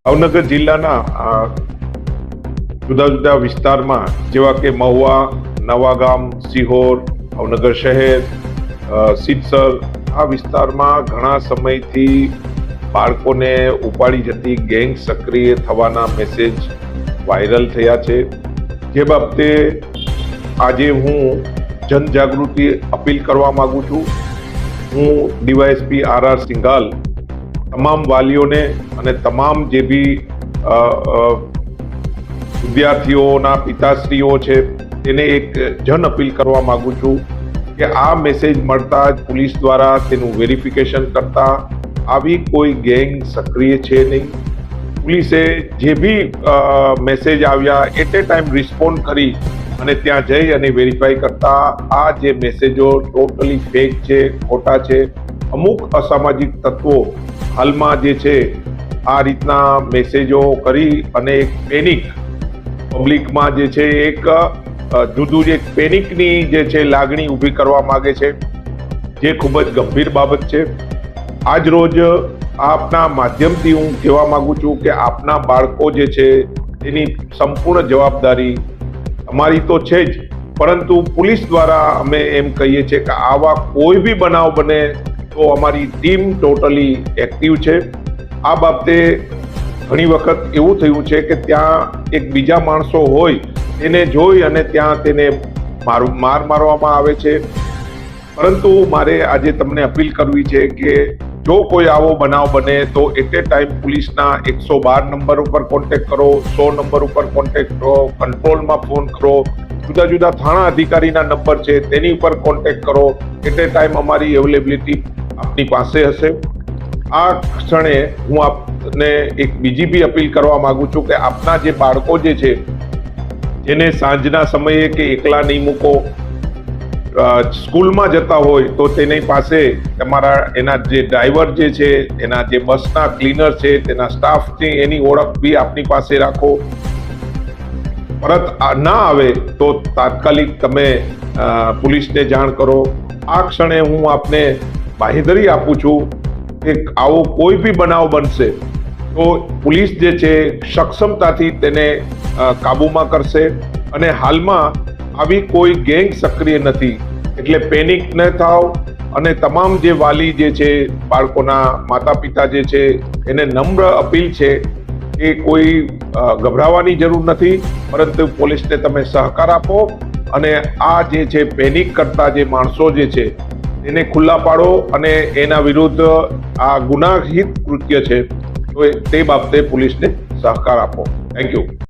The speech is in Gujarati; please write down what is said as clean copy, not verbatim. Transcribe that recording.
ભાવનગર જિલ્લાના જુદા જુદા વિસ્તારમાં જેવા કે મહુવા, નવાગામ, સિહોર, ભાવનગર શહેર, સિદ્ધસર આ વિસ્તારમાં ઘણા સમયથી બાળકોને ઉપાડી જતી ગેંગ સક્રિય થવાના મેસેજ વાયરલ થયા છે. જે બાબતે આજે હું જનજાગૃતિ અપીલ કરવા માંગુ છું. હું ડીવાયએસપી આર સિંઘાલ તમામ વાલીઓને અને તમામ જે બી વિદ્યાર્થીઓના પિતાશ્રીઓ છે તેને એક જન અપીલ કરવા માંગુ છું કે આ મેસેજ મળતા જ પોલીસ દ્વારા તેનું વેરિફિકેશન કરતા આવી કોઈ ગેંગ સક્રિય છે નહીં. પોલીસે જે બી મેસેજ આવ્યા એટ એ ટાઈમ રિસ્પોન્ડ કરી અને ત્યાં જઈ અને વેરીફાઈ કરતા આ જે મેસેજો ટોટલી ફેક છે, ખોટા છે. અમુક અસામાજિક તત્વો હાલમાં જે છે આ રીતના મેસેજો કરી અને એક પેનિક પબ્લિકમાં જે છે એક જુદું એક પેનિકની જે છે લાગણી ઊભી કરવા માંગે છે, જે ખૂબ જ ગંભીર બાબત છે. આજ રોજ આપના માધ્યમથી હું કહેવા માંગુ છું કે આપના બાળકો જે છે એની સંપૂર્ણ જવાબદારી અમારી તો છે જ, પરંતુ પોલીસ દ્વારા અમે એમ કહીએ છીએ કે આવા કોઈ બી બનાવ બને તો અમારી ટીમ ટોટલી એક્ટિવ છે. આ બાબતે ઘણી વખત એવું થયું છે કે ત્યાં એક બીજા માણસો હોય એને જોઈ અને ત્યાં તેને માર મારવામાં આવે છે. પરંતુ મારે આજે તમને અપીલ કરવી છે કે જો કોઈ આવો બનાવ બને તો એટ એ ટાઈમ પોલીસના 112 નંબર ઉપર કોન્ટેક્ટ કરો, 100 નંબર ઉપર કોન્ટેક્ટ કરો, કંટ્રોલમાં ફોન કરો, જુદા જુદા થાણા અધિકારીના નંબર છે તેની ઉપર કોન્ટેક્ટ કરો. એટ એ ટાઈમ અમારી અવેલેબિલિટી આપની પાસે હશે. આ ક્ષણે હું આપને એક બીજી બી અપીલ કરવા માંગુ છું કે આપના જે બાળકો જે છે જેને સાંજના સમયે કે એકલા નહીં મૂકો, સ્કૂલમાં જતા હોય તો તેની પાસે તમારા એના જે ડ્રાઈવર જે છે, એના જે બસના ક્લીનર છે, તેના સ્ટાફ છે, એની ઓળખ બી આપની પાસે રાખો. પરત ના આવે તો તાત્કાલિક તમે પોલીસને જાણ કરો. આ ક્ષણે હું આપને બાંહેધરી આપું છું કે આવો કોઈ બી બનાવ બનશે તો પોલીસ જે છે સક્ષમતાથી તેને કાબૂમાં કરશે. અને હાલમાં આવી કોઈ ગેંગ સક્રિય નથી, એટલે પેનિક ન થાવ. અને તમામ જે વાલી જે છે, બાળકોના માતા પિતા જે છે, એને નમ્ર અપીલ છે કે કોઈ ગભરાવાની જરૂર નથી, પરંતુ પોલીસને તમે સહકાર આપો અને આ જે છે પેનિક કરતા જે માણસો જે છે એને ખુલ્લા પાડો અને એના વિરુદ્ધ આ ગુનાહિત કૃત્ય છે તો તે બાબતે પોલીસને સહકાર આપો. Thank you.